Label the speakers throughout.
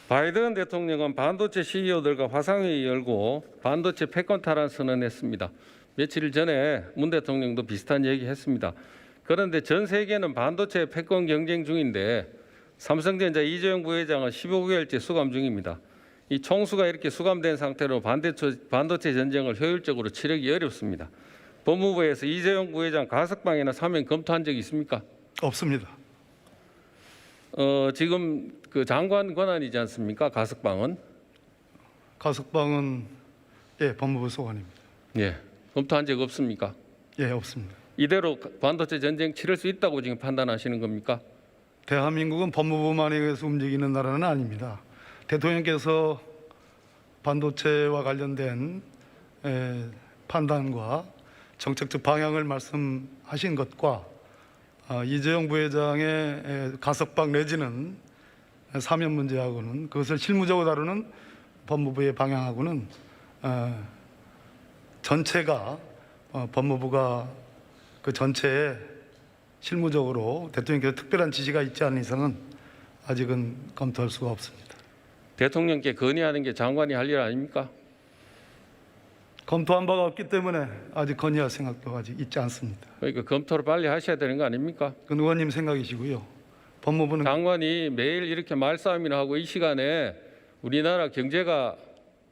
Speaker 1: 바이든 대통령은 반도체 CEO들과 화상회의 열고 반도체 패권 탈환 선언했습니다. 며칠 전에 문 대통령도 비슷한 얘기했습니다. 그런데 전 세계는 반도체 패권 경쟁 중인데 삼성전자 이재용 부회장은 15개월째 수감 중입니다. 이 총수가 이렇게 수감된 상태로 반도체 전쟁을 효율적으로 치르기 어렵습니다. 법무부에서 이재용 부회장 가석방이나 사면 검토한 적이 있습니까?
Speaker 2: 없습니다.
Speaker 1: 지금 그 장관 권한이지 않습니까? 가석방은?
Speaker 2: 가석방은 법무부 소관입니다.
Speaker 1: 예, 검토한 적 없습니까?
Speaker 2: 예, 없습니다.
Speaker 1: 이대로 반도체 전쟁 치를 수 있다고 지금 판단하시는 겁니까?
Speaker 2: 대한민국은 법무부만에 의해서 움직이는 나라는 아닙니다. 대통령께서 반도체와 관련된 판단과 정책적 방향을 말씀하신 것과 이재용 부회장의 가석방 내지는 사면 문제하고는 그것을 실무적으로 다루는 법무부의 방향하고는 전체가 법무부가 그 전체에 실무적으로 대통령께서 특별한 지시가 있지 않은 이상은 아직은 검토할 수가 없습니다.
Speaker 1: 대통령께 건의하는 게 장관이 할 일 아닙니까?
Speaker 2: 검토한 바가 없기 때문에 아직 건의할 생각도 아직 있지 않습니다.
Speaker 1: 그러니까 검토를 빨리 하셔야 되는 거 아닙니까?
Speaker 2: 그건 의원님 생각이시고요. 법무부는
Speaker 1: 장관이 매일 이렇게 말싸움이나 하고 이 시간에 우리나라 경제가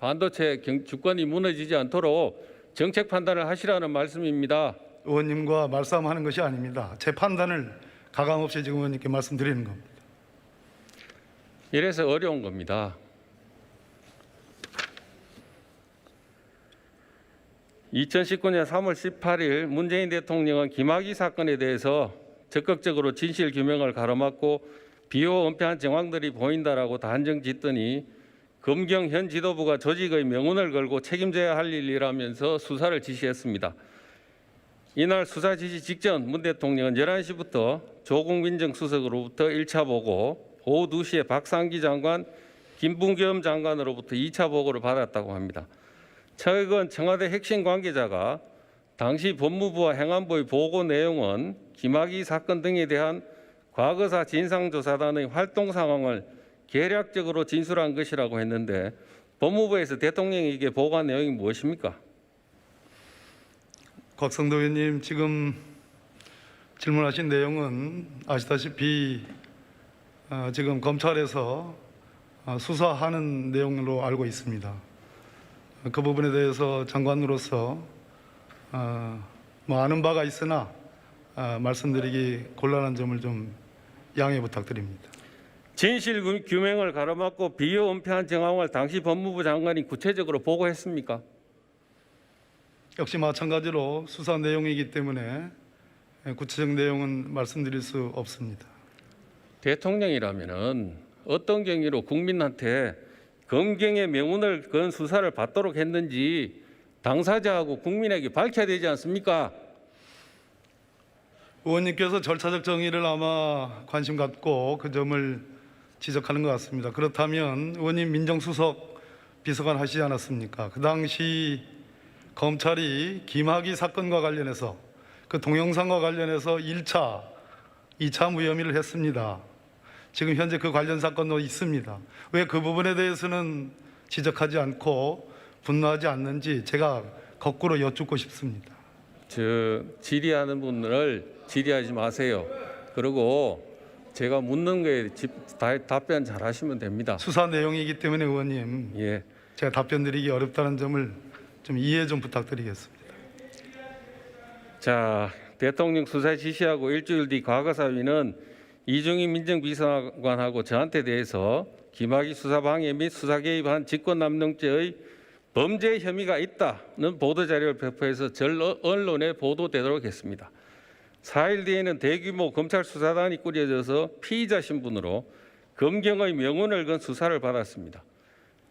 Speaker 1: 반도체 주권이 무너지지 않도록 정책 판단을 하시라는 말씀입니다.
Speaker 2: 의원님과 말싸움하는 것이 아닙니다. 제 판단을 가감없이 지금 의원님께 말씀드리는 겁니다.
Speaker 1: 이래서 어려운 겁니다. 2019년 3월 18일 문재인 대통령은 김학의 사건에 대해서 적극적으로 진실 규명을 가로막고 비호 은폐한 정황들이 보인다라고 단정 짓더니 검경 현 지도부가 조직의 명운을 걸고 책임져야 할 일이라면서 수사를 지시했습니다. 이날 수사 지시 직전 문 대통령은 11시부터 조국 민정수석으로부터 1차 보고, 오후 2시에 박상기 장관, 김부겸 장관으로부터 2차 보고를 받았다고 합니다. 최근 청와대 핵심 관계자가 당시 법무부와 행안부의 보고 내용은 김학의 사건 등에 대한 과거사 진상조사단의 활동 상황을 개략적으로 진술한 것이라고 했는데 법무부에서 대통령에게 보고한 내용이 무엇입니까?
Speaker 2: 곽성도 의원님 지금 질문하신 내용은 아시다시피 지금 검찰에서 수사하는 내용으로 알고 있습니다. 그 부분에 대해서 장관으로서 아는 바가 있으나 말씀드리기 곤란한 점을 좀 양해 부탁드립니다.
Speaker 1: 진실 규명을 가로막고 비호 은폐한 정황을 당시 법무부 장관이 구체적으로 보고했습니까?
Speaker 2: 역시 마찬가지로 수사 내용이기 때문에 구체적 내용은 말씀드릴 수 없습니다.
Speaker 1: 대통령이라면은 어떤 경위로 국민한테 검경의 명운을 건 수사를 받도록 했는지 당사자하고 국민에게 밝혀야 되지 않습니까?
Speaker 2: 의원님께서 절차적 정의를 아마 관심 갖고 그 점을 지적하는 것 같습니다. 그렇다면 의원님 민정수석 비서관 하시지 않았습니까? 그 당시 검찰이 김학의 사건과 관련해서 그 동영상과 관련해서 1차, 2차 무혐의를 했습니다. 지금 현재 그 관련 사건도 있습니다. 왜 그 부분에 대해서는 지적하지 않고 분노하지 않는지 제가 거꾸로 여쭙고 싶습니다.
Speaker 1: 질의하는 분을 질의하지 마세요. 그리고 제가 묻는 거에 답변 잘 하시면 됩니다.
Speaker 2: 수사 내용이기 때문에 의원님,
Speaker 1: 예.
Speaker 2: 제가 답변 드리기 어렵다는 점을 좀 이해 좀 부탁드리겠습니다.
Speaker 1: 자, 대통령 수사 지시하고 일주일 뒤 과거사위는 이중희 민정비서관하고 저한테 대해서 김학의 수사방해 및 수사개입한 직권남용죄의 범죄 혐의가 있다는 보도자료를 배포해서 전 언론에 보도되도록 했습니다. 4일 뒤에는 대규모 검찰 수사단이 꾸려져서 피의자 신분으로 검경의 명운을 건 수사를 받았습니다.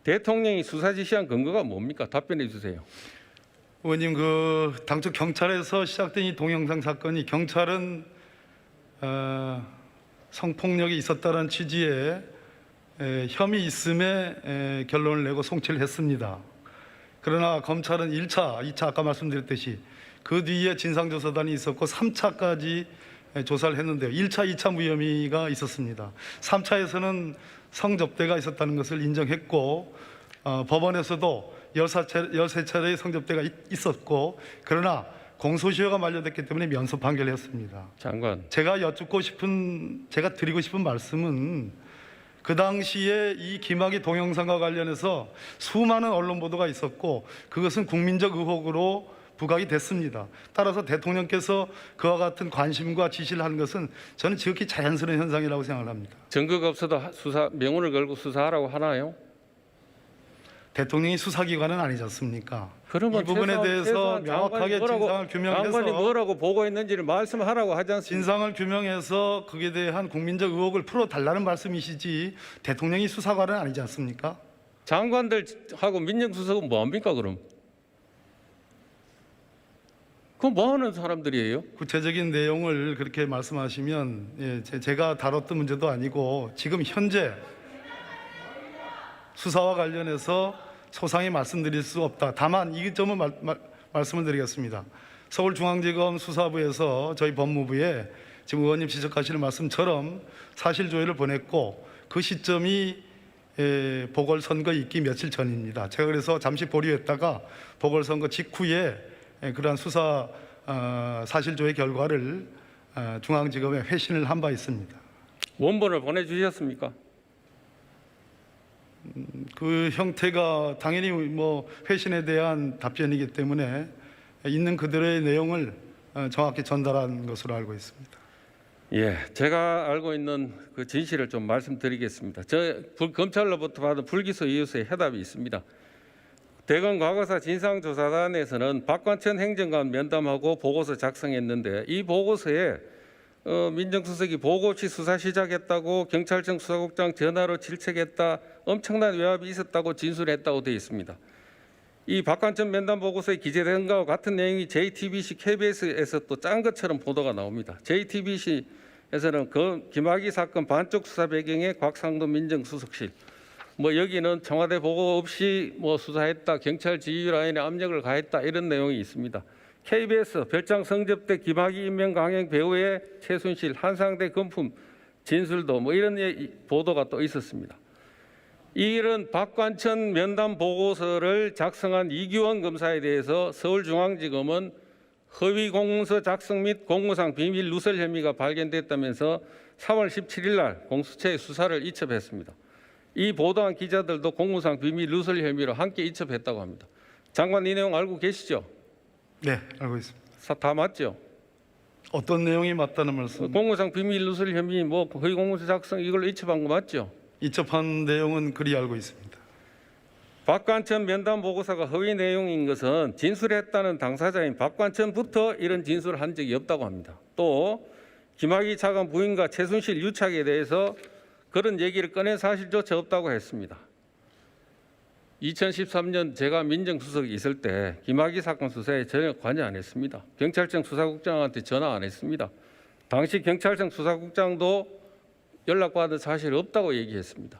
Speaker 1: 대통령이 수사 지시한 근거가 뭡니까? 답변해 주세요.
Speaker 2: 의원님, 그 당초 경찰에서 시작된 이 동영상 사건이 경찰은 성폭력이 있었다는 취지의 혐의 있음에 결론을 내고 송치를 했습니다. 그러나 검찰은 1차, 2차 아까 말씀드렸듯이 그 뒤에 진상조사단이 있었고 3차까지 조사를 했는데요. 1차, 2차 무혐의가 있었습니다. 3차에서는 성접대가 있었다는 것을 인정했고 법원에서도 13차례의 성접대가 있었고 그러나 공소시효가 만료됐기 때문에 면소 판결을 했습니다.
Speaker 1: 장관,
Speaker 2: 제가 드리고 싶은 말씀은 그 당시에 이 김학의 동영상과 관련해서 수많은 언론 보도가 있었고 그것은 국민적 의혹으로 부각이 됐습니다. 따라서 대통령께서 그와 같은 관심과 지시를 하는 것은 저는 지극히 자연스러운 현상이라고 생각을 합니다.
Speaker 1: 증거가 없어도 명운을 걸고 수사하라고 하나요?
Speaker 2: 대통령이 수사기관은 아니지 않습니까?
Speaker 1: 그러면
Speaker 2: 이 부분에 대해서 명확하게 진상을 규명해서
Speaker 1: 장관이 뭐라고 보고했는지를 말씀하라고 하지 않습니까?
Speaker 2: 진상을 규명해서 그에 대한 국민적 의혹을 풀어달라는 말씀이시지 대통령이 수사관은 아니지 않습니까?
Speaker 1: 장관들하고 민정수석은 뭐합니까 그럼? 그럼 뭐하는 사람들이에요?
Speaker 2: 구체적인 내용을 그렇게 말씀하시면 제가 다뤘던 문제도 아니고 지금 현재 수사와 관련해서 소상히 말씀드릴 수 없다. 다만 이 점은 말씀을 드리겠습니다. 서울중앙지검 수사부에서 저희 법무부에 지금 의원님 지적하시는 말씀처럼 사실조회를 보냈고 그 시점이 보궐선거 있기 며칠 전입니다. 제가 그래서 잠시 보류했다가 보궐선거 직후에 그러한 수사 사실조회 결과를 중앙지검에 회신을 한 바 있습니다.
Speaker 1: 원본을 보내주셨습니까?
Speaker 2: 그 형태가 당연히 뭐 회신에 대한 답변이기 때문에 있는 그대로의 내용을 정확히 전달한 것으로 알고 있습니다.
Speaker 1: 예, 제가 알고 있는 그 진실을 좀 말씀드리겠습니다. 검찰로부터 받은 불기소 이유서에 해답이 있습니다. 대검 과거사 진상조사단에서는 박관천 행정관 면담하고 보고서 작성했는데 이 보고서에 민정수석이 보고 없이 수사 시작했다고 경찰청 수사국장 전화로 질책했다, 엄청난 외압이 있었다고 진술했다고 되어 있습니다. 이 박관천 면담 보고서에 기재된 것과 같은 내용이 JTBC, KBS에서 또 짠 것처럼 보도가 나옵니다. JTBC에서는 그 김학의 사건 반쪽 수사 배경에 곽상도 민정수석실, 뭐 여기는 청와대 보고 없이 뭐 수사했다, 경찰 지휘 라인에 압력을 가했다 이런 내용이 있습니다. KBS 별장 성접대 김학의 임명 강행 배우의 최순실 한상대 금품 진술도 뭐 이런 보도가 또 있었습니다. 이런 박관천 면담 보고서를 작성한 이규원 검사에 대해서 서울중앙지검은 허위 공문서 작성 및 공무상 비밀 누설 혐의가 발견됐다면서 3월 17일 날 공수처에 수사를 이첩했습니다. 이 보도한 기자들도 공무상 비밀 누설 혐의로 함께 이첩했다고 합니다. 장관 이 내용 알고 계시죠?
Speaker 2: 네, 알고 있습니다.
Speaker 1: 다 맞죠?
Speaker 2: 어떤 내용이 맞다는 말씀?
Speaker 1: 공무상 비밀 누설 혐의, 뭐 허위 공문서 작성 이걸로 이첩한 거 맞죠?
Speaker 2: 이첩한 내용은 그리 알고 있습니다.
Speaker 1: 박관천 면담 보고서가 허위 내용인 것은 진술했다는 당사자인 박관천부터 이런 진술을 한 적이 없다고 합니다. 또 김학의 차관 부인과 최순실 유착에 대해서 그런 얘기를 꺼낸 사실조차 없다고 했습니다. 2013년 제가 민정수석이 있을 때 김학의 사건 수사에 전혀 관여 안 했습니다. 경찰청 수사국장한테 전화 안 했습니다. 당시 경찰청 수사국장도 연락받은 사실이 없다고 얘기했습니다.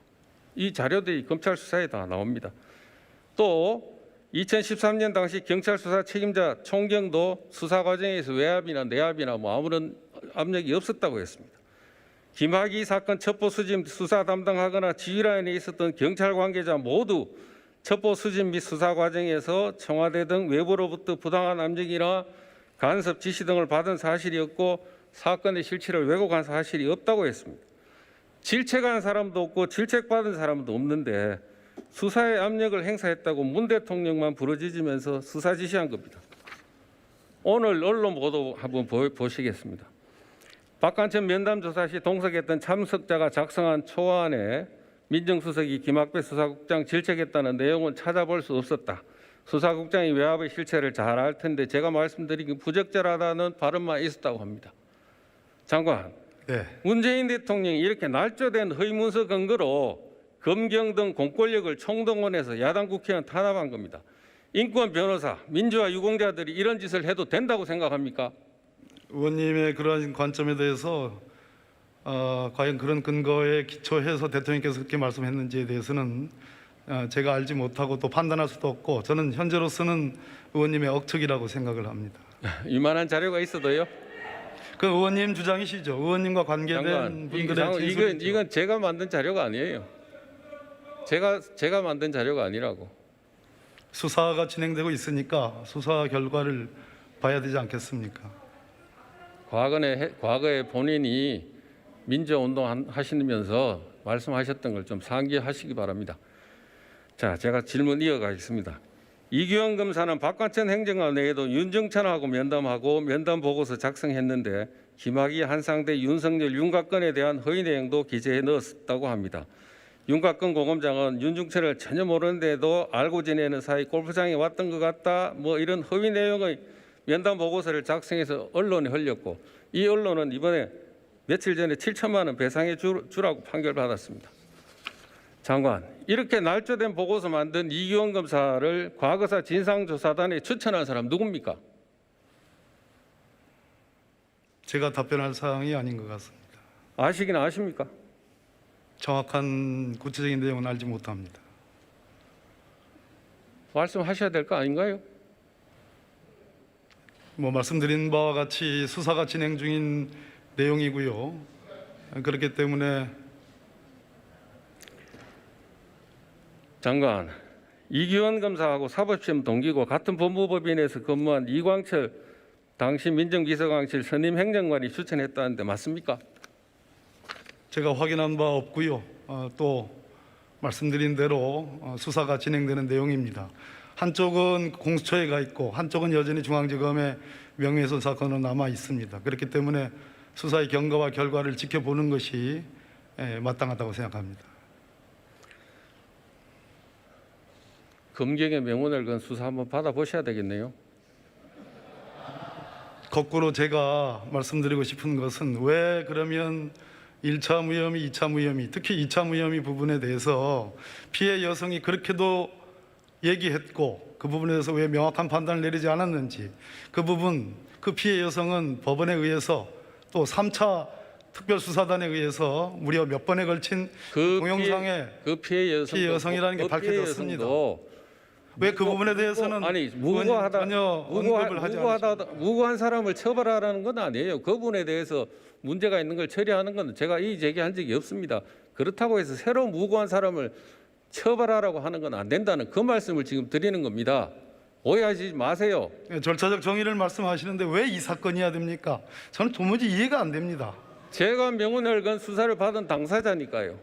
Speaker 1: 이 자료들이 검찰 수사에 다 나옵니다. 또 2013년 당시 경찰 수사 책임자 총경도 수사 과정에서 외압이나 내압이나 뭐 아무런 압력이 없었다고 했습니다. 김학의 사건 첩보 수집 수사 담당하거나 지휘라인에 있었던 경찰 관계자 모두 첩보 수집 및 수사 과정에서 청와대 등 외부로부터 부당한 압력이나 간섭 지시 등을 받은 사실이 없고 사건의 실체를 왜곡한 사실이 없다고 했습니다. 질책한 사람도 없고 질책받은 사람도 없는데 수사에 압력을 행사했다고 문 대통령만 부르짖으면서 수사 지시한 겁니다. 오늘 언론 보도 한번 보시겠습니다. 박관천 면담 조사 시 동석했던 참석자가 작성한 초안에 민정수석이 김학배 수사국장 질책했다는 내용은 찾아볼 수 없었다. 수사국장이 외압의 실체를 잘 알 텐데 제가 말씀드린 부적절하다는 발언만 있었다고 합니다. 장관,
Speaker 2: 네.
Speaker 1: 문재인 대통령이 이렇게 날조된 허위문서 근거로 검경 등 공권력을 총동원해서 야당 국회의원 탄압한 겁니다. 인권 변호사, 민주화 유공자들이 이런 짓을 해도 된다고 생각합니까?
Speaker 2: 의원님의 그러한 관점에 대해서 과연 그런 근거에 기초해서 대통령께서 그렇게 말씀했는지에 대해서는 제가 알지 못하고 또 판단할 수도 없고 저는 현재로서는 의원님의 억측이라고 생각을 합니다.
Speaker 1: 이만한 자료가 있어도요?
Speaker 2: 그 의원님 주장이시죠. 의원님과 관계된
Speaker 1: 장관,
Speaker 2: 분들의 진술이죠.
Speaker 1: 이건 제가 만든 자료가 아니에요. 제가 만든 자료가 아니라고.
Speaker 2: 수사가 진행되고 있으니까 수사 결과를 봐야 되지 않겠습니까?
Speaker 1: 과거에 본인이 민주운동 하시면서 말씀하셨던 걸 좀 상기하시기 바랍니다. 자, 제가 질문 이어가겠습니다. 이규영 검사는 박관천 행정관 외에도 윤정찬하고 면담하고 면담 보고서 작성했는데 김학의, 한상대, 윤석열, 윤곽근에 대한 허위 내용도 기재해 넣었다고 합니다. 윤곽근 고검장은 윤중천을 전혀 모르는데도 알고 지내는 사이 골프장에 왔던 것 같다, 뭐 이런 허위 내용의 면담 보고서를 작성해서 언론에 흘렸고, 이 언론은 이번에 며칠 전에 7천만 원 배상해 주라고 판결받았습니다. 장관, 이렇게 날조된 보고서 만든 이규원 검사를 과거사 진상조사단에 추천한 사람 누굽니까?
Speaker 2: 제가 답변할 사항이 아닌 것 같습니다.
Speaker 1: 아시긴 아십니까?
Speaker 2: 정확한 구체적인 내용은 알지 못합니다.
Speaker 1: 말씀하셔야 될 거 아닌가요?
Speaker 2: 뭐 말씀드린 바와 같이 수사가 진행 중인 내용이고요. 그렇기 때문에
Speaker 1: 장관, 이규원 검사하고 사법시험 동기고 같은 법무법인에서 근무한 이광철 당시 민정비서관실 선임 행정관이 추천했다는데 맞습니까?
Speaker 2: 제가 확인한 바 없고요. 또 말씀드린 대로 수사가 진행되는 내용입니다. 한쪽은 공수처에 가 있고 한쪽은 여전히 중앙지검의 명예훼손 사건으로 남아 있습니다. 그렇기 때문에 수사의 경과와 결과를 지켜보는 것이 마땅하다고 생각합니다.
Speaker 1: 검경의 명운을 건 수사 한번 받아보셔야 되겠네요.
Speaker 2: 거꾸로 제가 말씀드리고 싶은 것은 왜 그러면 1차 무혐의, 2차 무혐의, 특히 2차 무혐의 부분에 대해서 피해 여성이 그렇게도 얘기했고 그 부분에 대해서 왜 명확한 판단을 내리지 않았는지, 그 부분, 그 피해 여성은 법원에 의해서 또 3차 특별수사단에 의해서 무려 몇 번에 걸친 동영상에
Speaker 1: 피해
Speaker 2: 여성이라는 게 밝혀졌습니다. 왜 그 부분에 대해서는
Speaker 1: 아니
Speaker 2: 전혀 언급을 하지 않습니다.
Speaker 1: 무고한 사람을 처벌하라는 건 아니에요. 그 부분에 대해서 문제가 있는 걸 처리하는 건 제가 이의 제기한 적이 없습니다. 그렇다고 해서 새로 무고한 사람을 처벌하라고 하는 건 안 된다는 그 말씀을 지금 드리는 겁니다. 오해하지 마세요.
Speaker 2: 절차적 정의를 말씀하시는데 왜 이 사건이어야 됩니까? 저는 도무지 이해가 안 됩니다.
Speaker 1: 제가 명운을 건 수사를 받은 당사자니까요.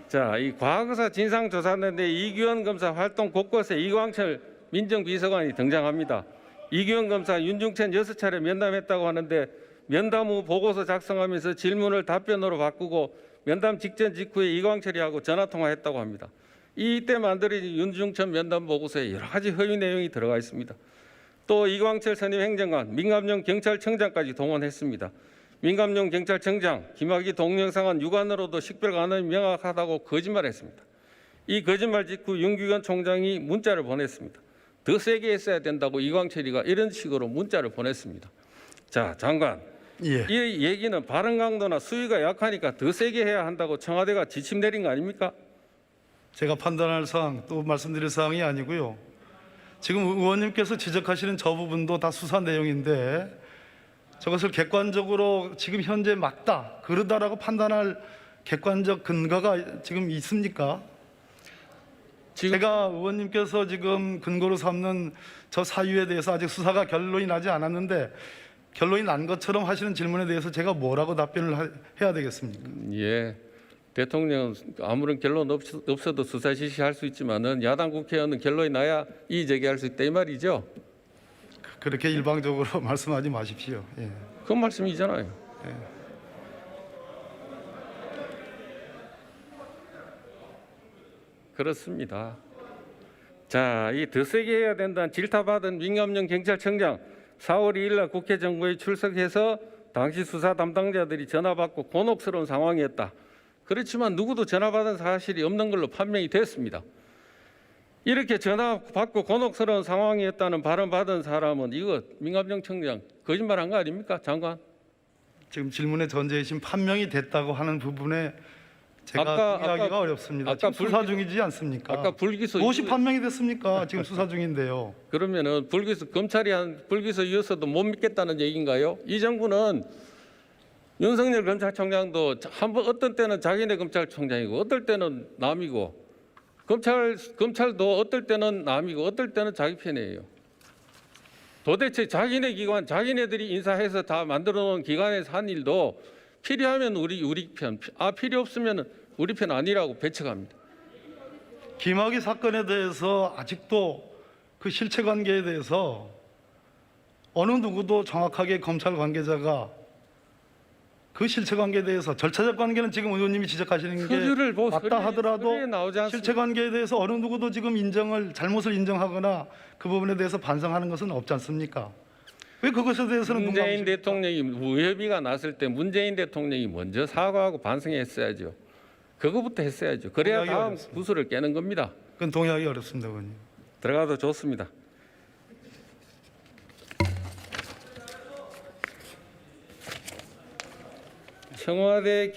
Speaker 1: 자, 이 과거사 진상조사단의 이규원 검사 활동 곳곳에 이광철 민정비서관이 등장합니다. 이규원 검사 윤중천 6차례 면담했다고 하는데 면담 후 보고서 작성하면서 질문을 답변으로 바꾸고 면담 직전 직후에 이광철이하고 전화통화했다고 합니다. 이때 만들어진 윤중천 면담 보고서에 여러 가지 허위 내용이 들어가 있습니다. 또 이광철 선임 행정관, 민감용 경찰청장까지 동원했습니다. 민감용 경찰청장, 김학의 동영상은 육안으로도 식별 가능이 명확하다고 거짓말했습니다. 이 거짓말 직후 윤규현 총장이 문자를 보냈습니다. 더 세게 했어야 된다고 이광철이가 이런 식으로 문자를 보냈습니다. 자, 장관,
Speaker 2: 예.
Speaker 1: 이 얘기는 발언 강도나 수위가 약하니까 더 세게 해야 한다고 청와대가 지침 내린 거 아닙니까?
Speaker 2: 제가 판단할 사항, 또 말씀드릴 사항이 아니고요. 지금 의원님께서 지적하시는 저 부분도 다 수사 내용인데 저것을 객관적으로 지금 현재 맞다, 그러다라고 판단할 객관적 근거가 지금 있습니까? 제가 의원님께서 지금 근거로 삼는 저 사유에 대해서 아직 수사가 결론이 나지 않았는데 결론이 난 것처럼 하시는 질문에 대해서 제가 뭐라고 답변을 해야 되겠습니까?
Speaker 1: 예, 대통령은 아무런 결론 없어도 수사 실시할 수 있지만은 야당 국회의원은 결론이 나야 이의 제기할 수 있다 이 말이죠.
Speaker 2: 그렇게 일방적으로 말씀하지 마십시오. 예.
Speaker 1: 그 말씀이잖아요. 그렇습니다. 자, 이 더 세게 해야 된다는 질타받은 민감용 경찰청장 4월 2일 날 국회 정부에 출석해서 당시 수사 담당자들이 전화받고 곤혹스러운 상황이었다. 그렇지만 누구도 전화받은 사실이 없는 걸로 판명이 됐습니다. 이렇게 전화받고 곤혹스러운 상황이었다는 발언 받은 사람은 이거 민감용 청장 거짓말한 거 아닙니까, 장관?
Speaker 2: 지금 질문의 전제이신 판명이 됐다고 하는 부분에 제가 동의하기가 어렵습니다.
Speaker 1: 아까
Speaker 2: 지금 수사 중이지 않습니까?
Speaker 1: 아까 불기소
Speaker 2: 51명이 됐습니까? 지금 수사 중인데요.
Speaker 1: 그러면은 검찰이 한 불기소 이어서도 못 믿겠다는 얘기인가요? 이 정부는 윤석열 검찰총장도 한번 어떤 때는 자기네 검찰총장이고 어떨 때는 남이고 검찰도 어떨 때는 남이고 어떨 때는 자기 편이에요. 도대체 자기네 기관, 자기네들이 인사해서 다 만들어 놓은 기관에서 한 일도 필요하면 우리 편, 필요 없으면 우리 편 아니라고 배척합니다.
Speaker 2: 김학의 사건에 대해서 아직도 그 실체 관계에 대해서 어느 누구도 정확하게 검찰 관계자가 그 실체 관계에 대해서 절차적 관계는 지금 의원님이 지적하시는 게
Speaker 1: 서류를
Speaker 2: 맞다 하더라도
Speaker 1: 서류에 나오지 않습니까?
Speaker 2: 실체 관계에 대해서 어느 누구도 지금 잘못을 인정하거나 그 부분에 대해서 반성하는 것은 없지 않습니까? 왜 그것에 대해서는
Speaker 1: 문재인 대통령이 무협의가 났을 때 문재인 대통령이 먼저 사과하고 반성했어야죠. 그거부터 했어야죠. 그래야
Speaker 2: 동의하기
Speaker 1: 다음
Speaker 2: 어렵습니다.
Speaker 1: 구슬을 깨는 겁니다.
Speaker 2: 그건 동의하기 어렵습니다, 의원님.
Speaker 1: 들어가도 좋습니다. 청와대